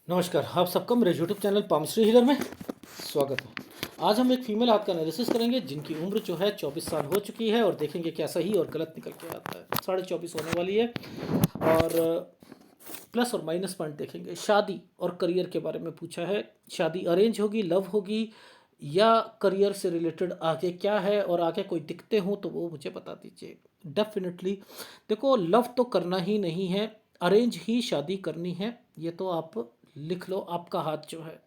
नमस्कार, आप सबका मेरे यूट्यूब चैनल पामश्री हीलर में स्वागत है। आज हम एक फीमेल हाथ का एनालिसिस करेंगे जिनकी उम्र जो है 24 साल हो चुकी है और देखेंगे क्या सही और गलत निकल के आता है। 24.5 होने वाली है और प्लस और माइनस पॉइंट देखेंगे। शादी और करियर के बारे में पूछा है। शादी अरेंज होगी, लव होगी या करियर से रिलेटेड आगे क्या है और आगे कोई दिक्कतें हों तो वो मुझे बता दीजिए। डेफिनेटली देखो, लव तो करना ही नहीं है, अरेंज ही शादी करनी है। ये तो आप लिख लो, आपका हाथ जो है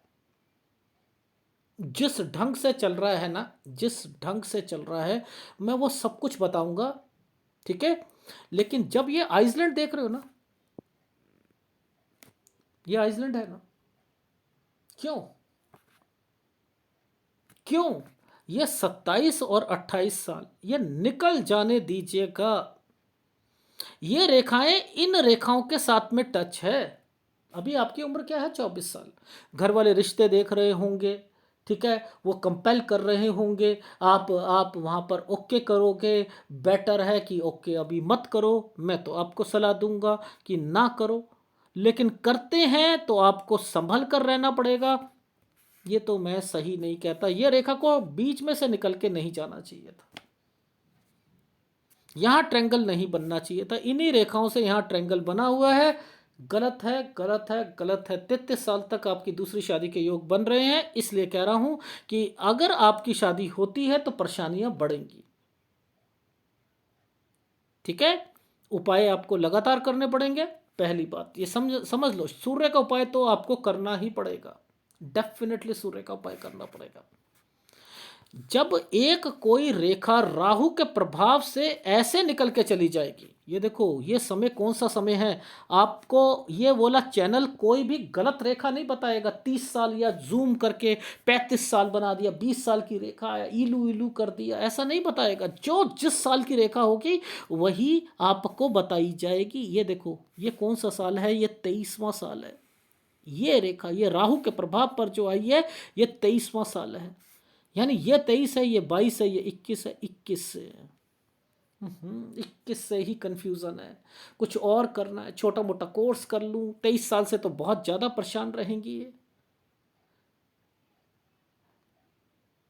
जिस ढंग से चल रहा है ना, जिस ढंग से चल रहा है मैं वो सब कुछ बताऊंगा, ठीक है। लेकिन जब ये आइसलैंड देख रहे हो ना, ये आइसलैंड है ना, क्यों क्यों ये 27 और 28 साल ये निकल जाने दीजिएगा। ये रेखाएं इन रेखाओं के साथ में टच है। अभी आपकी उम्र क्या है? 24 साल। घर वाले रिश्ते देख रहे होंगे, ठीक है, वो कंपेल कर रहे होंगे। आप वहाँ पर ओके करोगे, बेटर है कि ओके अभी मत करो। मैं तो आपको सलाह दूंगा कि ना करो, लेकिन करते हैं तो आपको संभल कर रहना पड़ेगा। ये तो मैं सही नहीं कहता, ये रेखा को बीच में से निकल के नहीं जाना चाहिए था, यहाँ ट्रैंगल नहीं बनना चाहिए था। इन्हीं रेखाओं से यहाँ ट्रैंगल बना हुआ है। गलत है, गलत है, गलत है। 33 साल तक आपकी दूसरी शादी के योग बन रहे हैं, इसलिए कह रहा हूं कि अगर आपकी शादी होती है तो परेशानियां बढ़ेंगी, ठीक है। उपाय आपको लगातार करने पड़ेंगे। पहली बात ये समझ लो, सूर्य का उपाय तो आपको करना ही पड़ेगा। डेफिनेटली सूर्य का उपाय करना पड़ेगा। जब एक कोई रेखा राहु के प्रभाव से ऐसे निकल के चली जाएगी, ये देखो ये समय कौन सा समय है। आपको ये वाला चैनल कोई भी गलत रेखा नहीं बताएगा। 30 साल या जूम करके 35 साल बना दिया, 20 साल की रेखा है इलू इलू कर दिया, ऐसा नहीं बताएगा। जो जिस साल की रेखा होगी वही आपको बताई जाएगी। ये देखो ये कौन सा साल है, ये 23वां साल है। ये रेखा ये राहु के प्रभाव पर जो आई है, ये 23वां साल है। यानी ये 23 है, ये 22 है, ये 21 है, 21 से 21 से ही कंफ्यूजन है। कुछ और करना है, छोटा मोटा कोर्स कर लूं। 23 साल से तो बहुत ज़्यादा परेशान रहेंगी ये,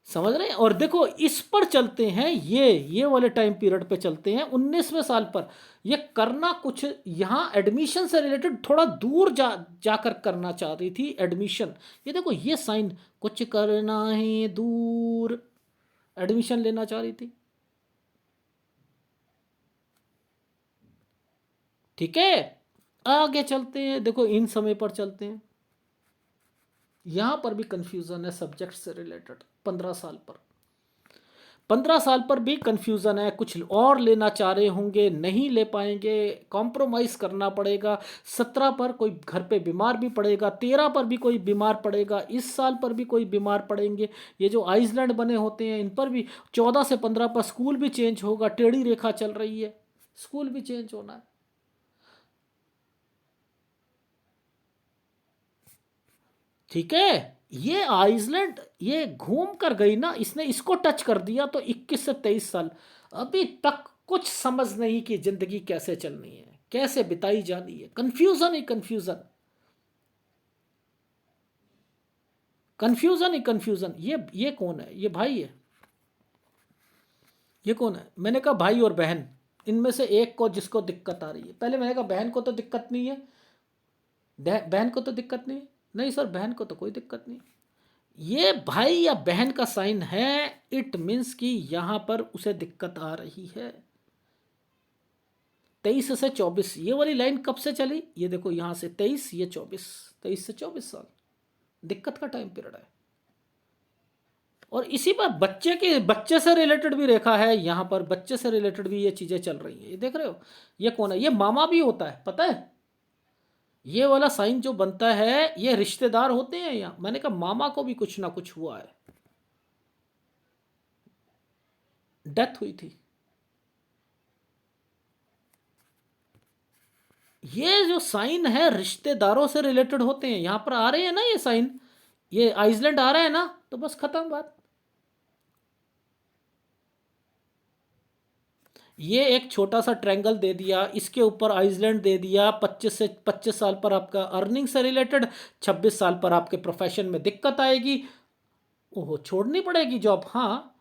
समझ रहे हैं। और देखो इस पर चलते हैं, ये वाले टाइम पीरियड पे चलते हैं 19वें साल पर। ये करना कुछ यहाँ एडमिशन से रिलेटेड थोड़ा दूर जाकर करना चाह रही थी एडमिशन। ये देखो ये साइन, कुछ करना है दूर, एडमिशन लेना चाह रही थी, ठीक है। आगे चलते हैं, देखो इन समय पर चलते हैं। यहां पर भी कंफ्यूजन है सब्जेक्ट से रिलेटेड। 15 साल पर, 15 साल पर भी कंफ्यूजन है। कुछ और लेना चाह रहे होंगे, नहीं ले पाएंगे, कॉम्प्रोमाइज करना पड़ेगा। 17 पर कोई घर पे बीमार भी पड़ेगा, 13 पर भी कोई बीमार पड़ेगा, इस साल पर भी कोई बीमार पड़ेंगे। ये जो आइसलैंड बने होते हैं इन पर भी 14 से 15 पर स्कूल भी चेंज होगा। टेढ़ी रेखा चल रही है, स्कूल भी चेंज होना है, ठीक है। ये आइसलैंड ये घूम कर गई ना, इसने इसको टच कर दिया तो 21 से 23 साल अभी तक कुछ समझ नहीं कि जिंदगी कैसे चलनी है, कैसे बिताई जानी है। कंफ्यूजन ही कंफ्यूजन, कंफ्यूजन ही कंफ्यूजन। ये कौन है? ये भाई है। ये कौन है? मैंने कहा भाई और बहन, इनमें से एक को जिसको दिक्कत आ रही है। पहले मैंने कहा बहन को तो दिक्कत नहीं है, बहन को तो दिक्कत नहीं है। नहीं सर, बहन को तो कोई दिक्कत नहीं। ये भाई या बहन का साइन है, इट मीन्स कि यहां पर उसे दिक्कत आ रही है। 23 से 24 ये वाली लाइन कब से चली? ये देखो यहां से 23, ये 24, 23 से 24 साल दिक्कत का टाइम पीरियड है। और इसी पर बच्चे से रिलेटेड भी रेखा है। यहां पर बच्चे से रिलेटेड भी ये चीजें चल रही है। ये देख रहे हो, ये कौन है? ये मामा भी होता है, पता है। ये वाला साइन जो बनता है ये रिश्तेदार होते हैं। यहाँ मैंने कहा मामा को भी कुछ ना कुछ हुआ है, डेथ हुई थी। ये जो साइन है रिश्तेदारों से रिलेटेड होते हैं। यहां पर आ रहे हैं ना ये साइन, ये आइसलैंड आ रहा है ना, तो बस खत्म बात। ये एक छोटा सा ट्रायंगल दे दिया, इसके ऊपर आइसलैंड दे दिया, 25 साल पर आपका अर्निंग से रिलेटेड, 26 साल पर आपके प्रोफेशन में दिक्कत आएगी, ओहो छोड़नी पड़ेगी जॉब, हाँ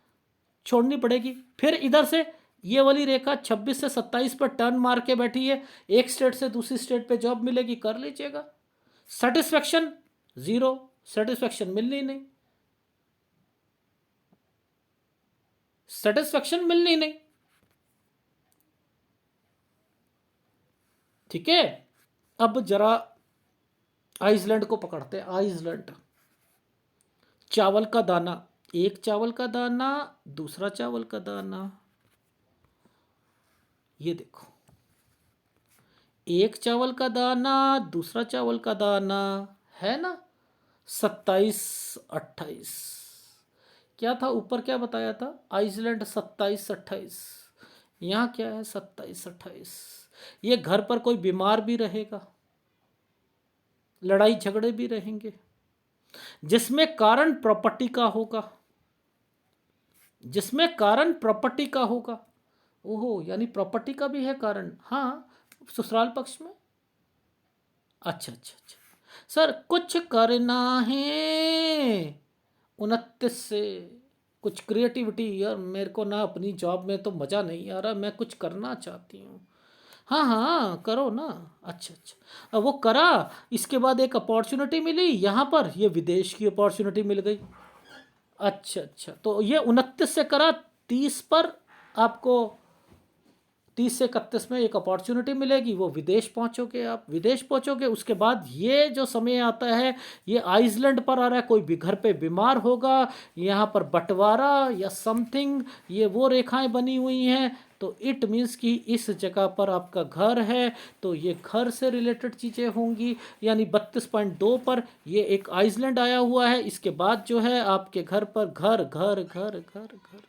छोड़नी पड़ेगी। फिर इधर से ये वाली रेखा 26 से 27 पर टर्न मार के बैठी है, एक स्टेट से दूसरी स्टेट पे जॉब मिलेगी, कर लीजिएगा। सेटिस्फेक्शन जीरो, सेटिस्फेक्शन मिलनी नहीं, सेटिस्फेक्शन मिलनी नहीं, ठीक है। अब जरा आइसलैंड को पकड़ते हैं। आइसलैंड, चावल का दाना, एक चावल का दाना, दूसरा चावल का दाना, ये देखो एक चावल का दाना, दूसरा चावल का दाना, है ना। 27 28, क्या था ऊपर, क्या बताया था, आइसलैंड 27 28, यहाँ क्या है 27 28। ये घर पर कोई बीमार भी रहेगा, लड़ाई झगड़े भी रहेंगे, जिसमें कारण प्रॉपर्टी का होगा, जिसमें कारण प्रॉपर्टी का होगा। ओहो, यानी प्रॉपर्टी का भी है कारण, हाँ ससुराल पक्ष में। अच्छा अच्छा अच्छा, सर कुछ करना है 29 से, कुछ क्रिएटिविटी, यार मेरे को ना अपनी जॉब में तो मज़ा नहीं आ रहा, मैं कुछ करना चाहती हूँ। हाँ हाँ करो ना, अच्छा अच्छा, अब वो करा, इसके बाद एक अपॉर्चुनिटी मिली यहाँ पर, ये विदेश की अपॉर्चुनिटी मिल गई। अच्छा अच्छा, तो ये 29 से करा, 30 पर आपको 30 से 31 में एक अपॉर्चुनिटी मिलेगी, वो विदेश पहुंचोगे, आप विदेश पहुंचोगे। उसके बाद ये जो समय आता है, ये आइसलैंड पर आ रहा है, कोई भी घर पे बीमार होगा, यहाँ पर बंटवारा या समथिंग, ये वो रेखाएं बनी हुई हैं, तो इट मीन्स कि इस जगह पर आपका घर है, तो ये घर से रिलेटेड चीज़ें होंगी। यानी 32.2 पर ये एक आइसलैंड आया हुआ है, इसके बाद जो है आपके घर पर घर घर घर घर घर,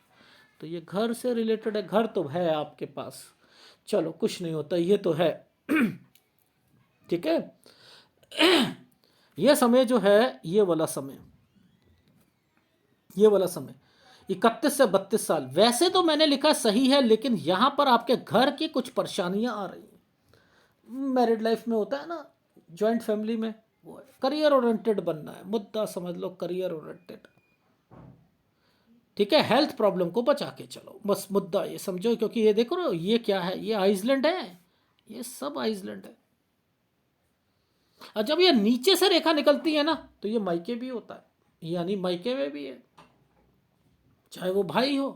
तो ये घर से रिलेटेड है, घर तो है आपके पास, चलो कुछ नहीं होता, ये तो है। ठीक है, ये समय जो है, ये वाला समय, ये वाला समय 31 से 32 साल, वैसे तो मैंने लिखा सही है, लेकिन यहां पर आपके घर की कुछ परेशानियां आ रही हैं। मैरिड लाइफ में होता है ना, जॉइंट फैमिली में, वो है करियर ओरिएंटेड बनना है, मुद्दा समझ लो करियर ओरिएंटेड, ठीक है। हेल्थ प्रॉब्लम को बचा के चलो, बस मुद्दा ये समझो, क्योंकि ये देखो ये क्या है, ये आइसलैंड है, ये सब आइसलैंड है। और जब ये नीचे से रेखा निकलती है ना, तो ये मायके भी होता है, यानी मायके में भी है, चाहे वो भाई हो।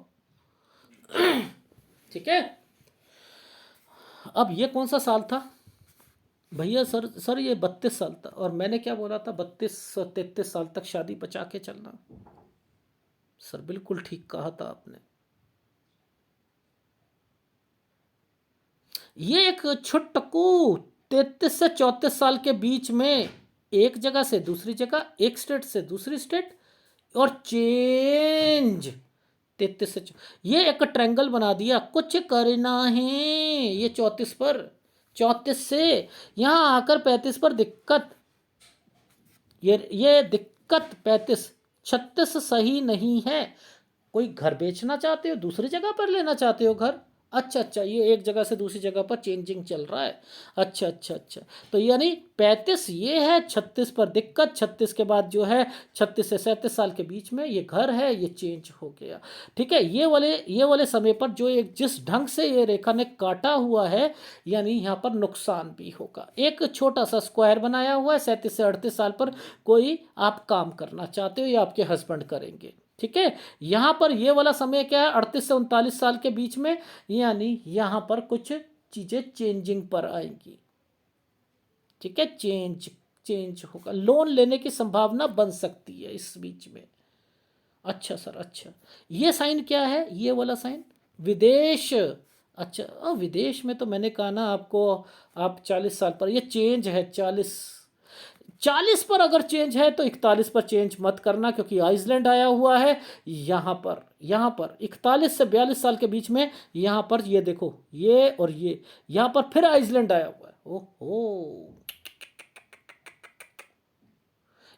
ठीक है, अब ये कौन सा साल था भैया, सर ये 32 साल था, और मैंने क्या बोला था, 32 33 साल तक शादी बचा के चलना। सर बिल्कुल ठीक कहा था आपने। ये एक छुटकू 33 से 34 साल के बीच में, एक जगह से दूसरी जगह, एक स्टेट से दूसरी स्टेट, और चेंज 33 से ये एक ट्रायंगल बना दिया, कुछ करना है, ये 34 पर, 34 से यहाँ आकर 35 पर दिक्कत, ये दिक्कत 35, 36 सही नहीं है। कोई घर बेचना चाहते हो, दूसरी जगह पर लेना चाहते हो घर, अच्छा अच्छा, ये एक जगह से दूसरी जगह पर चेंजिंग चल रहा है, अच्छा अच्छा अच्छा, तो यानी 35 ये है, 36 पर दिक्कत, 36 के बाद जो है 36 से 37 साल के बीच में ये घर है, ये चेंज हो गया। ठीक है, ये वाले समय पर जो एक जिस ढंग से ये रेखा ने काटा हुआ है, यानी यहाँ पर नुकसान भी होगा। एक छोटा सा स्क्वायर बनाया हुआ है, 37 से 38 साल पर कोई आप काम करना चाहते हो, या आपके हस्बैंड करेंगे, ठीक है। यहाँ पर ये वाला समय क्या है, 38 से 39 साल के बीच में, यानी यहाँ पर कुछ चीज़ें चेंजिंग पर आएंगी, ठीक है, चेंज चेंज होगा, लोन लेने की संभावना बन सकती है इस बीच में। अच्छा सर, अच्छा ये साइन क्या है, ये वाला साइन विदेश, अच्छा विदेश में तो मैंने कहा ना आपको, आप 40 साल पर, ये चेंज है 40 पर अगर चेंज है तो 41 पर चेंज मत करना, क्योंकि आइसलैंड आया हुआ है यहाँ पर 41 से 42 साल के बीच में, यहाँ पर ये देखो, ये और ये यहाँ पर फिर आइसलैंड आया हुआ है, ओहो,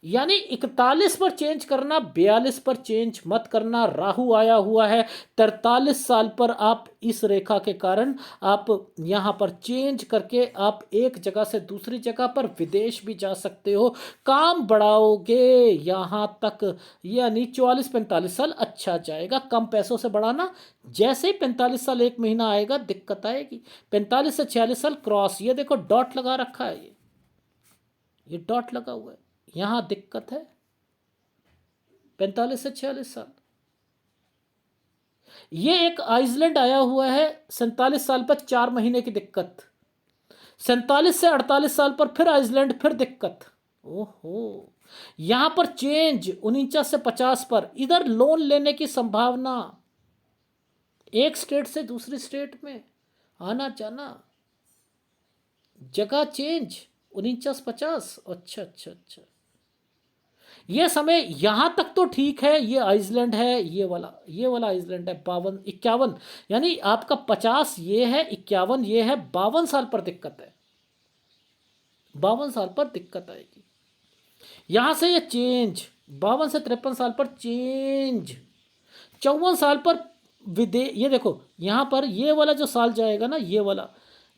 यानी 41 पर चेंज करना, 42 पर चेंज मत करना। राहु आया हुआ है 43 साल पर। आप इस रेखा के कारण आप यहाँ पर चेंज करके आप एक जगह से दूसरी जगह पर, विदेश भी जा सकते हो, काम बढ़ाओगे यहाँ तक। यानी 44-45 साल अच्छा जाएगा। कम पैसों से बढ़ाना, जैसे ही 45 साल 1 महीना आएगा दिक्कत आएगी। 45 से 46 साल क्रॉस, ये देखो डॉट लगा रखा है, ये डॉट लगा हुआ है, यहाँ दिक्कत है। 45 से 46 साल। ये एक आइसलैंड आया हुआ है 47 साल पर, 4 महीने की दिक्कत। 47 से 48 साल पर फिर आइसलैंड, फिर दिक्कत। ओहो, यहां पर चेंज 49 से 50 पर, इधर लोन लेने की संभावना, एक स्टेट से दूसरी स्टेट में आना जाना, जगह चेंज 49-50। अच्छा अच्छा अच्छा, ये समय यहां तक तो ठीक है। ये आइसलैंड है, ये वाला आइसलैंड है 52-51, यानी आपका 50 ये है, 51 ये है, 52 साल पर दिक्कत है। 52 साल पर दिक्कत आएगी। यहां से ये चेंज 52 से 53 साल पर चेंज, 54 साल पर ये देखो यहां पर ये वाला जो साल जाएगा ना, ये वाला,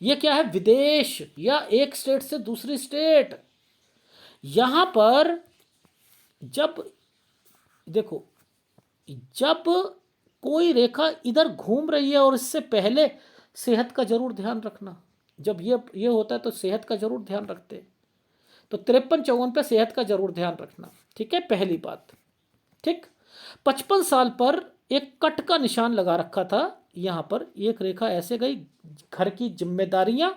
ये क्या है, विदेश या एक स्टेट से दूसरी स्टेट। यहां पर जब देखो, जब कोई रेखा इधर घूम रही है, और इससे पहले सेहत का जरूर ध्यान रखना। जब ये होता है तो सेहत का जरूर ध्यान रखते हैं। तो 53-54 पे सेहत का जरूर ध्यान रखना, ठीक है, पहली बात। ठीक। 55 साल पर एक कट का निशान लगा रखा था, यहां पर एक रेखा ऐसे गई, घर की जिम्मेदारियां,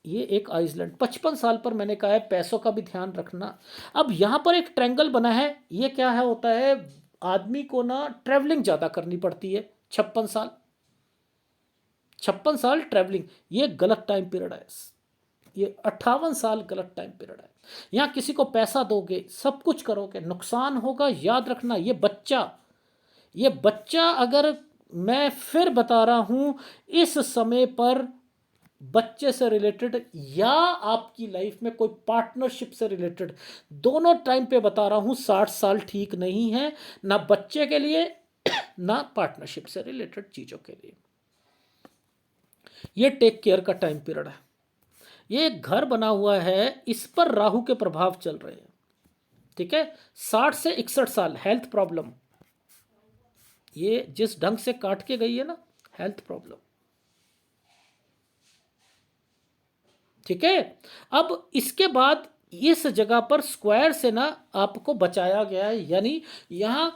ये एक आइसलैंड। 55 साल पर मैंने कहा है पैसों का भी ध्यान रखना। अब यहां पर एक ट्रैंगल बना है, ये क्या है, होता है आदमी को ना ट्रैवलिंग ज़्यादा करनी पड़ती है। 56 साल ट्रैवलिंग, ये गलत टाइम पीरियड है। ये 58 साल गलत टाइम पीरियड है। यहाँ किसी को पैसा दोगे, सब कुछ करोगे, नुकसान होगा। याद रखना, ये बच्चा अगर, मैं फिर बता रहा हूँ, इस समय पर बच्चे से रिलेटेड या आपकी लाइफ में कोई पार्टनरशिप से रिलेटेड, दोनों टाइम पे बता रहा हूँ, 60 साल ठीक नहीं है, ना बच्चे के लिए ना पार्टनरशिप से रिलेटेड चीज़ों के लिए। ये टेक केयर का टाइम पीरियड है। ये एक घर बना हुआ है, इस पर राहु के प्रभाव चल रहे हैं, ठीक है। 60 से 61 साल हेल्थ प्रॉब्लम, ये जिस ढंग से काट के गई है ना, हेल्थ प्रॉब्लम, ठीक है। अब इसके बाद इस जगह पर स्क्वायर से ना आपको बचाया गया है, यानी यहां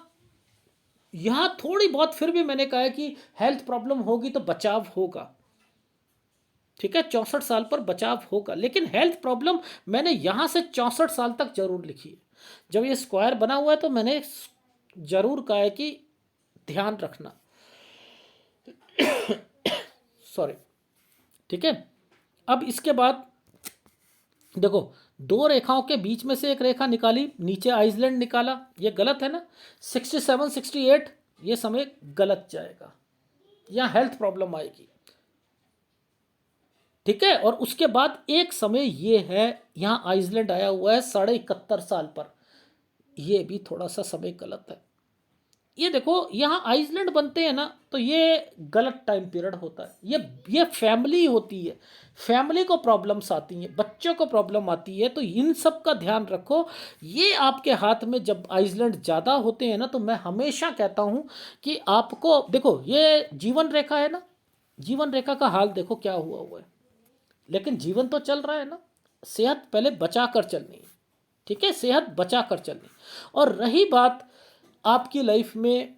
यहां थोड़ी बहुत फिर भी मैंने कहा है कि हेल्थ प्रॉब्लम होगी तो बचाव होगा, ठीक है। 64 साल पर बचाव होगा, लेकिन हेल्थ प्रॉब्लम मैंने यहां से 64 साल तक जरूर लिखी है। जब ये स्क्वायर बना हुआ है तो मैंने जरूर कहा है कि ध्यान रखना, सॉरी, ठीक है। अब इसके बाद देखो, दो रेखाओं के बीच में से एक रेखा निकाली, नीचे आइसलैंड निकाला, ये गलत है ना। 67-68 ये समय गलत जाएगा, यहाँ हेल्थ प्रॉब्लम आएगी, ठीक है। और उसके बाद एक समय ये है, यहाँ आइसलैंड आया हुआ है 71.5 साल पर, ये भी थोड़ा सा समय गलत है। ये देखो यहाँ आइसलैंड बनते हैं ना, तो ये गलत टाइम पीरियड होता है। ये फैमिली होती है, फैमिली को प्रॉब्लम्स आती हैं, बच्चों को प्रॉब्लम आती है, तो इन सब का ध्यान रखो। ये आपके हाथ में जब आइसलैंड ज़्यादा होते हैं ना, तो मैं हमेशा कहता हूँ कि आपको देखो, ये जीवन रेखा है ना, जीवन रेखा का हाल देखो क्या हुआ है, लेकिन जीवन तो चल रहा है ना। सेहत पहले बचा कर चलनी है, ठीक है, सेहत बचा कर चलनी। और रही बात आपकी लाइफ में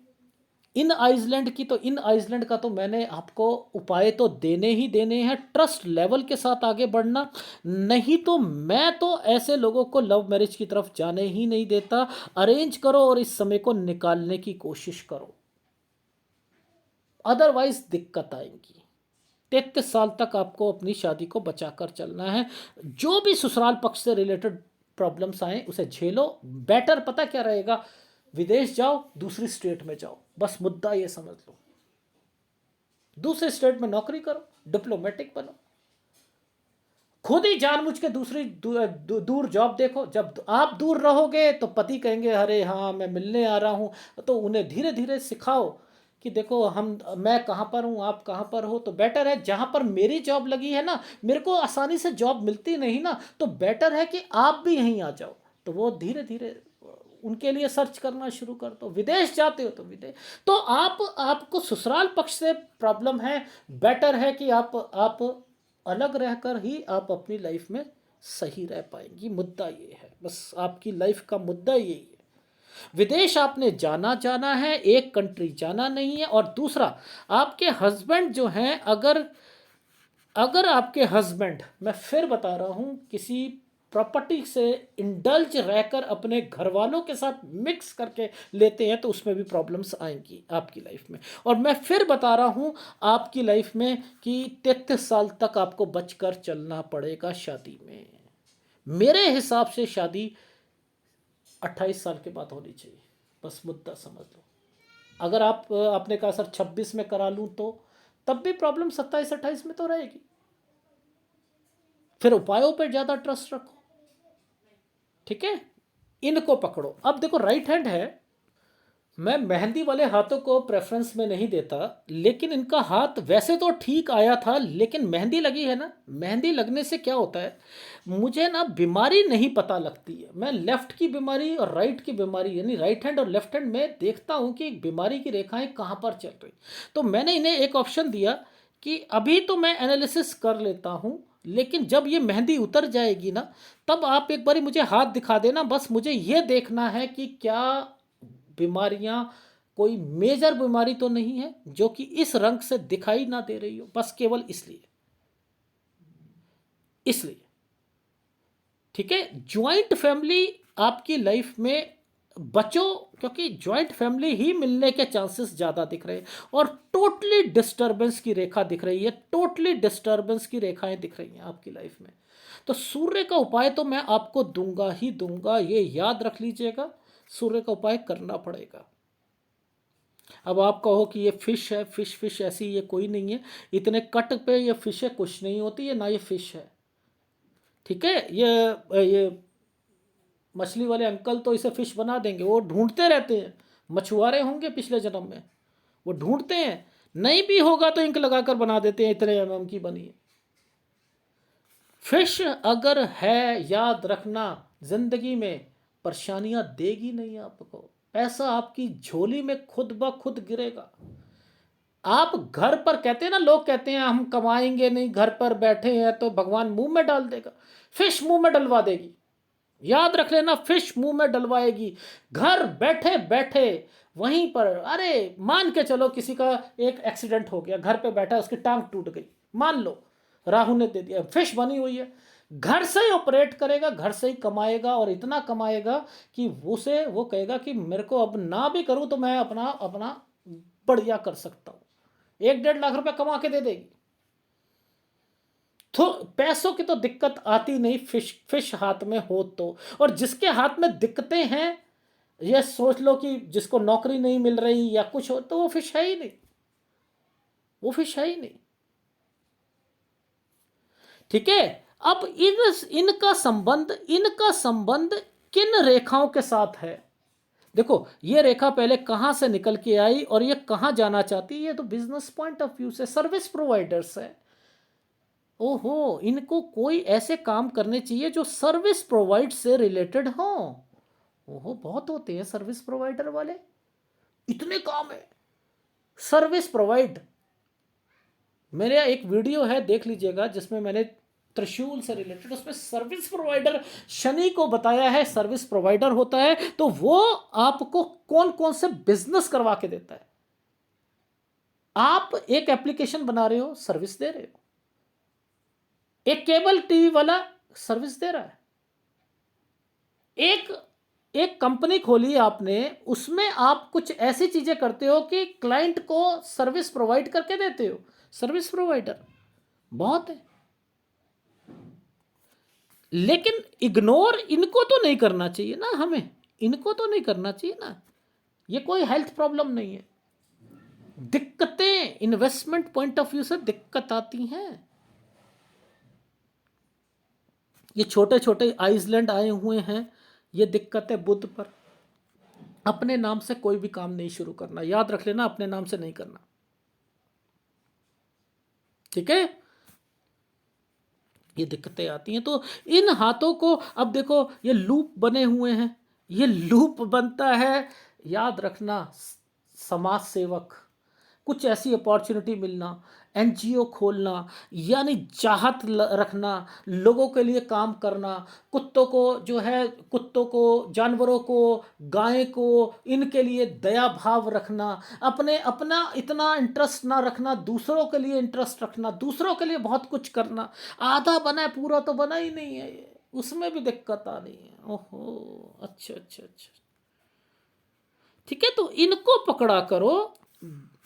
इन आइसलैंड की, तो इन आइसलैंड का तो मैंने आपको उपाय तो देने ही देने हैं। ट्रस्ट लेवल के साथ आगे बढ़ना, नहीं तो मैं तो ऐसे लोगों को लव मैरिज की तरफ जाने ही नहीं देता। अरेंज करो और इस समय को निकालने की कोशिश करो, अदरवाइज दिक्कत आएगी। 33 साल तक आपको अपनी शादी को बचाकर चलना है। जो भी ससुराल पक्ष से रिलेटेड प्रॉब्लम्स आए उसे झेलो। बेटर पता क्या रहेगा, विदेश जाओ, दूसरी स्टेट में जाओ, बस मुद्दा ये समझ लो। दूसरे स्टेट में नौकरी करो, डिप्लोमेटिक बनो, खुद ही जानबूझ के दूसरी दूर जॉब देखो। जब आप दूर रहोगे तो पति कहेंगे अरे हाँ मैं मिलने आ रहा हूँ, तो उन्हें धीरे धीरे सिखाओ कि देखो मैं कहाँ पर हूँ, आप कहाँ पर हो, तो बेटर है जहाँ पर मेरी जॉब लगी है ना, मेरे को आसानी से जॉब मिलती नहीं ना, तो बेटर है कि आप भी यहीं आ जाओ। तो वो धीरे धीरे उनके लिए सर्च करना शुरू कर दो। विदेश जाते हो तो विदेश, तो आपको ससुराल पक्ष से प्रॉब्लम है, बेटर है कि आप अलग रहकर ही आप अपनी लाइफ में सही रह पाएंगी। मुद्दा ये है, बस आपकी लाइफ का मुद्दा यही है। विदेश आपने जाना जाना है, एक कंट्री जाना नहीं है। और दूसरा, आपके हस्बैंड जो हैं, अगर अगर आपके हस्बैंड, मैं फिर बता रहा हूं, किसी प्रॉपर्टी से इंडल्ज रहकर अपने घर वालों के साथ मिक्स करके लेते हैं, तो उसमें भी प्रॉब्लम्स आएंगी आपकी लाइफ में। और मैं फिर बता रहा हूं आपकी लाइफ में कि 33 साल तक आपको बचकर चलना पड़ेगा शादी में। मेरे हिसाब से शादी 28 साल के बाद होनी चाहिए, बस मुद्दा समझ लो। अगर आपने कहा सर 26 में करा लूँ, तो तब भी प्रॉब्लम 27-28 में तो रहेगी। फिर उपायों पर ज़्यादा ट्रस्ट रखो, ठीक है, इनको पकड़ो। अब देखो राइट हैंड है, मैं मेहंदी वाले हाथों को प्रेफरेंस में नहीं देता, लेकिन इनका हाथ वैसे तो ठीक आया था, लेकिन मेहंदी लगी है ना, मेहंदी लगने से क्या होता है, मुझे ना बीमारी नहीं पता लगती है। मैं लेफ्ट की बीमारी और राइट की बीमारी, यानी राइट हैंड और लेफ्ट हैंड में देखता हूँ कि बीमारी की रेखाएं कहाँ पर चल रही। तो मैंने इन्हें एक ऑप्शन दिया कि अभी तो मैं एनालिसिस कर लेता हूँ, लेकिन जब ये मेहंदी उतर जाएगी ना, तब आप एक बारी मुझे हाथ दिखा देना। बस मुझे ये देखना है कि क्या बीमारियां, कोई मेजर बीमारी तो नहीं है जो कि इस रंग से दिखाई ना दे रही हो, बस केवल इसलिए इसलिए ठीक है। ज्वाइंट फैमिली आपकी लाइफ में बचो, क्योंकि ज्वाइंट फैमिली ही मिलने के चांसेस ज़्यादा दिख रहे हैं। और टोटली डिस्टर्बेंस की रेखा दिख रही है, टोटली डिस्टर्बेंस की रेखाएं दिख रही हैं आपकी लाइफ में। तो सूर्य का उपाय तो मैं आपको दूंगा ही दूंगा, ये याद रख लीजिएगा, सूर्य का उपाय करना पड़ेगा। अब आप कहो कि ये फिश है, फिश ऐसी ये कोई नहीं है, इतने कट पे ये फिश है, कुछ नहीं होती है ना, ये फिश है, ठीक है। ये मछली वाले अंकल तो इसे फिश बना देंगे, वो ढूंढते रहते हैं, मछुआरे होंगे पिछले जन्म में, वो ढूंढते हैं, नहीं भी होगा तो इंक लगाकर बना देते हैं, इतने एमएम की बनी है। फिश अगर है, याद रखना, जिंदगी में परेशानियां देगी नहीं आपको, पैसा आपकी झोली में खुद ब खुद गिरेगा। आप घर पर कहते हैं ना, लोग कहते हैं हम कमाएंगे नहीं, घर पर बैठे हैं तो भगवान मुंह में डाल देगा, फिश मुंह में डलवा देगी। याद रख लेना, फिश मुंह में डलवाएगी घर बैठे बैठे वहीं पर। अरे मान के चलो किसी का एक एक्सीडेंट हो गया, घर पे बैठा, उसकी टांग टूट गई, मान लो राहु ने दे दिया, फिश बनी हुई है, घर से ही ऑपरेट करेगा, घर से ही कमाएगा, और इतना कमाएगा कि उसे वो कहेगा कि मेरे को अब ना भी करूं तो मैं अपना अपना बढ़िया कर सकता हूं। 1-1.5 लाख रुपए कमा के दे देगी। तो पैसों की तो दिक्कत आती नहीं, फिश हाथ में हो तो। और जिसके हाथ में दिक्कतें हैं, ये सोच लो कि जिसको नौकरी नहीं मिल रही या कुछ हो, तो वो फिश है ही नहीं, वो फिश है ही नहीं, ठीक है। अब इनका संबंध किन रेखाओं के साथ है। देखो ये रेखा पहले कहां से निकल के आई और ये कहां जाना चाहती है, तो बिजनेस पॉइंट ऑफ व्यू से सर्विस प्रोवाइडर्स है। ओहो, इनको कोई ऐसे काम करने चाहिए जो सर्विस प्रोवाइड से रिलेटेड हो। ओहो, बहुत होते हैं सर्विस प्रोवाइडर वाले, इतने काम है सर्विस प्रोवाइड। मेरा एक वीडियो है, देख लीजिएगा, जिसमें मैंने त्रिशूल से रिलेटेड, उसमें सर्विस प्रोवाइडर शनि को बताया है, सर्विस प्रोवाइडर होता है तो वो आपको कौन कौन से बिजनेस करवा के देता है। आप एक एप्लीकेशन बना रहे हो, सर्विस दे रहे हो, एक केबल टीवी वाला सर्विस दे रहा है, एक एक कंपनी खोली आपने, उसमें आप कुछ ऐसी चीजें करते हो कि क्लाइंट को सर्विस प्रोवाइड करके देते हो। सर्विस प्रोवाइडर बहुत है, लेकिन इग्नोर इनको तो नहीं करना चाहिए ना, हमें इनको तो नहीं करना चाहिए ना। ये कोई हेल्थ प्रॉब्लम नहीं है, दिक्कतें इन्वेस्टमेंट पॉइंट ऑफ व्यू से दिक्कत आती हैं। ये छोटे छोटे आइसलैंड आए हुए हैं, ये दिक्कत है बुध पर। अपने नाम से कोई भी काम नहीं शुरू करना, याद रख लेना, अपने नाम से नहीं करना, ठीक है। ये दिक्कतें आती हैं। तो इन हाथों को, अब देखो ये लूप बने हुए हैं, ये लूप बनता है, याद रखना, समाज सेवक, कुछ ऐसी अपॉर्चुनिटी मिलना, एनजीओ खोलना, यानी चाहत रखना, लोगों के लिए काम करना, कुत्तों को जो है, कुत्तों को, जानवरों को, गाय को, इनके लिए दया भाव रखना, अपने अपना इतना इंटरेस्ट ना रखना, दूसरों के लिए इंटरेस्ट रखना, दूसरों के लिए बहुत कुछ करना। आधा बना है, पूरा तो बना ही नहीं है ये, उसमें भी दिक्कत आ रही है। ओहो, अच्छा अच्छा अच्छा, ठीक है। तो इनको पकड़ा करो।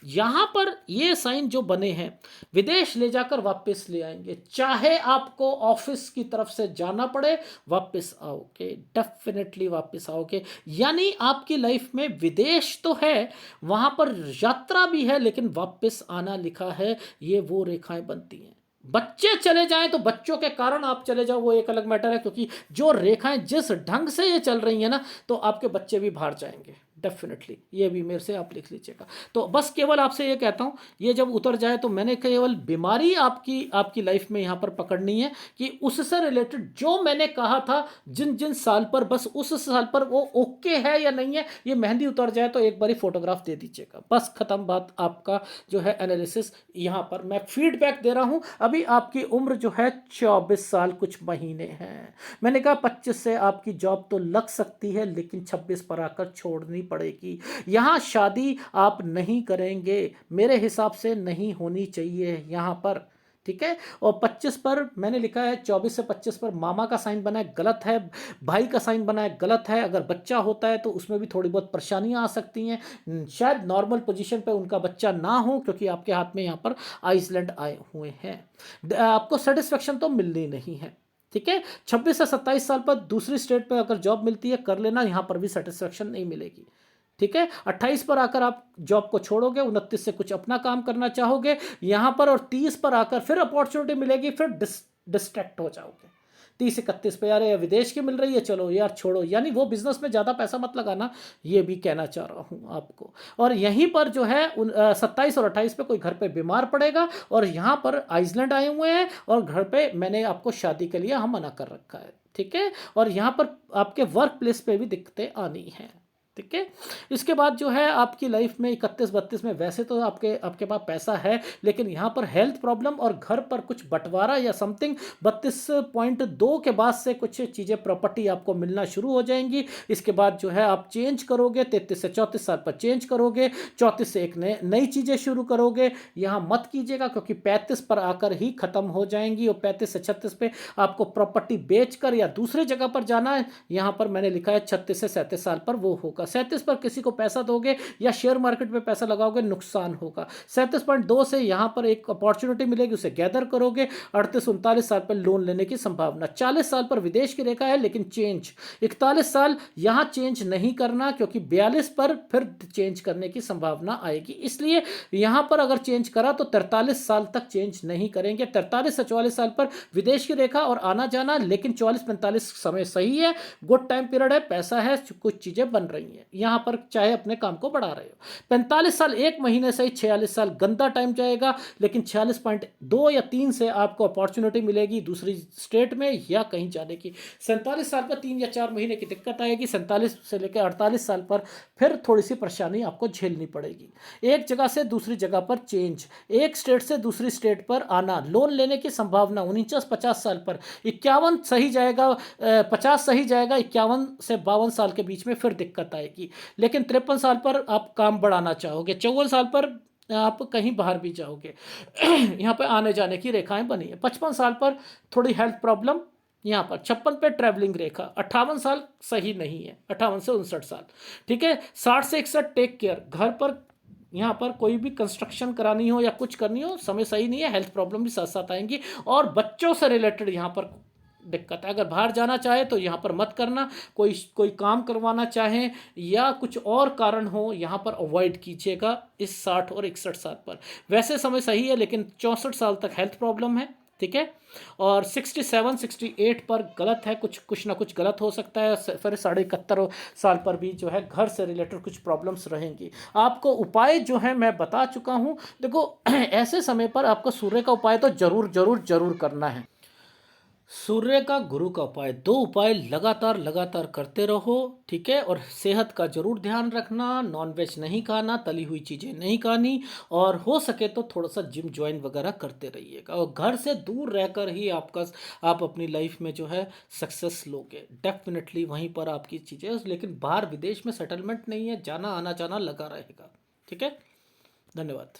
यहां पर ये साइन जो बने हैं, विदेश ले जाकर वापस ले आएंगे, चाहे आपको ऑफिस की तरफ से जाना पड़े, वापस आओगे, डेफिनेटली वापस आओगे। यानी आपकी लाइफ में विदेश तो है, वहां पर यात्रा भी है, लेकिन वापस आना लिखा है, ये वो रेखाएं बनती हैं। बच्चे चले जाएं तो बच्चों के कारण आप चले जाओ, वो एक अलग मैटर है, क्योंकि जो रेखाएं जिस ढंग से ये चल रही हैं ना, तो आपके बच्चे भी बाहर जाएंगे डेफिनेटली, ये भी मेरे से आप लिख लीजिएगा। तो बस केवल आपसे ये कहता हूँ, ये जब उतर जाए तो मैंने केवल बीमारी आपकी आपकी लाइफ में यहाँ पर पकड़नी है, कि उससे रिलेटेड जो मैंने कहा था, जिन जिन साल पर, बस उस साल पर वो ओके है या नहीं है, ये मेहंदी उतर जाए तो एक बारी फोटोग्राफ दे दीजिएगा, बस खत्म बात। आपका जो है एनालिसिस यहाँ पर मैं फीडबैक दे रहा हूँ। अभी आपकी उम्र जो है 24 साल कुछ महीने हैं। मैंने कहा 25 से आपकी जॉब तो लग सकती है, लेकिन 26 पर आकर छोड़नी पड़ेगी। यहाँ शादी आप नहीं करेंगे, मेरे हिसाब से नहीं होनी चाहिए यहाँ पर, ठीक है। और 25 पर मैंने लिखा है, 24 से 25 पर मामा का साइन बना है, गलत है। भाई का साइन बना है, गलत है। अगर बच्चा होता है तो उसमें भी थोड़ी बहुत परेशानियां आ सकती हैं, शायद नॉर्मल पोजीशन पे उनका बच्चा ना हो, क्योंकि आपके हाथ में यहाँ पर आइसलैंड आए हुए हैं। आपको सेटिस्फेक्शन तो मिलनी नहीं है, ठीक है। 26 से 27 साल पर दूसरी स्टेट पे अगर जॉब मिलती है, कर लेना, यहाँ पर भी सेटिस्फेक्शन नहीं मिलेगी, ठीक है। 28 पर आकर आप जॉब को छोड़ोगे, 29 से कुछ अपना काम करना चाहोगे यहां पर, और 30 पर आकर फिर अपॉर्चुनिटी मिलेगी, फिर डिस्ट्रैक्ट हो जाओगे। 30-31 पे यार विदेश की मिल रही है, चलो यार छोड़ो, यानी वो बिजनेस में ज़्यादा पैसा मत लगाना, ये भी कहना चाह रहा हूँ आपको। और यहीं पर जो है 27 और 28 पे कोई घर पे बीमार पड़ेगा, और यहाँ पर आइसलैंड आए हुए हैं, और घर पे मैंने आपको शादी के लिए हम मना कर रखा है, ठीक है। और यहाँ पर आपके वर्क प्लेस पे भी दिक्कतें आनी हैं, ठीक है। इसके बाद जो है आपकी लाइफ में 31-32 में वैसे तो आपके आपके पास पैसा है, लेकिन यहाँ पर हेल्थ प्रॉब्लम और घर पर कुछ बंटवारा या समथिंग, 32.2 के बाद से कुछ चीज़ें प्रॉपर्टी आपको मिलना शुरू हो जाएंगी। इसके बाद जो है आप चेंज करोगे, 33 से 34 साल पर चेंज करोगे, 34 से एक नई चीज़ें शुरू करोगे। यहाँ मत कीजिएगा, क्योंकि 35 पर आकर ही ख़त्म हो जाएंगी, और 35 से 36 पे आपको प्रॉपर्टी बेचकर या दूसरी जगह पर जाना है। यहाँ पर मैंने लिखा है 36 से 37 साल पर वो होगा। 37 पर किसी को पैसा दोगे या शेयर मार्केट में पैसा लगाओगे, नुकसान होगा। 37.2 से यहां पर एक अपॉर्चुनिटी मिलेगी, उसे गैदर करोगे। 38-39 साल पर लोन लेने की संभावना। 40 साल पर विदेश की रेखा है, लेकिन चेंज। 41 साल यहां चेंज नहीं करना, क्योंकि 42 पर फिर चेंज करने की संभावना आएगी, इसलिए यहां पर अगर चेंज करा तो 43 साल तक चेंज नहीं करेंगे। 43 से 44 साल पर विदेश की रेखा और आना जाना, लेकिन 44-45 समय सही है, गुड टाइम पीरियड है, पैसा है, कुछ चीजें बन रही हैं यहां पर, चाहे अपने काम को बढ़ा रहे हो। 45 साल एक महीने से ही, 46 साल गंदा टाइम जाएगा, लेकिन 46.2 या 3 से आपको अपॉर्चुनिटी मिलेगी दूसरी स्टेट में या कहीं जाने की। 47 साल पर 3 या 4 महीने की दिक्कत आएगी। 47 से लेकर 48 साल पर फिर थोड़ी सी परेशानी आपको झेलनी पड़ेगी। एक जगह से दूसरी जगह पर चेंज, एक स्टेट से दूसरी स्टेट पर आना, लोन लेने की संभावना। 49-50 साल पर 51 सही जाएगा, 50 सही जाएगा, 51 से 52 साल के बीच में फिर दिक्कत आएगी। लेकिन 53 साल पर आप काम बढ़ाना चाहोगे, 54 साल पर आप कहीं बाहर भी जाओगे। यहाँ पे आने जाने की रेखाएं बनी है। 55 साल पर थोड़ी हेल्थ प्रॉब्लम यहाँ पर। 56 पे ट्रैवलिंग रेखा। 58 साल सही नहीं है, 58 से 59 साल, ठीक है। 60 से 61 टेक केयर, घर पर यहाँ पर कोई भी कंस्ट्रक्शन करानी हो या कुछ करनी हो, समय सही नहीं है, हेल्थ प्रॉब्लम भी साथ साथ आएंगी। और बच्चों से रिलेटेड यहाँ पर दिक्कत है। अगर बाहर जाना चाहे तो यहाँ पर मत करना, कोई कोई काम करवाना चाहे या कुछ और कारण हो, यहाँ पर अवॉइड कीजिएगा इस 60 और 61 साल पर। वैसे समय सही है, लेकिन 64 साल तक हेल्थ प्रॉब्लम है, ठीक है। और 67 68 पर गलत है, कुछ ना कुछ गलत हो सकता है। फिर 71.5 साल पर भी जो है घर से रिलेटेड कुछ प्रॉब्लम्स रहेंगी। आपको उपाय जो है मैं बता चुका हूँ। देखो ऐसे समय पर आपको सूर्य का उपाय तो जरूर जरूर जरूर करना है। सूर्य का गुरु का उपाय, दो उपाय लगातार लगातार करते रहो, ठीक है। और सेहत का जरूर ध्यान रखना, नॉनवेज नहीं खाना, तली हुई चीज़ें नहीं खानी, और हो सके तो थोड़ा सा जिम ज्वाइन वगैरह करते रहिएगा। और घर से दूर रहकर ही आप अपनी लाइफ में जो है सक्सेस लोगे डेफिनेटली। वहीं पर आपकी चीज़ें, लेकिन बाहर विदेश में सेटलमेंट नहीं है, जाना आना जाना लगा रहेगा, ठीक है। धन्यवाद।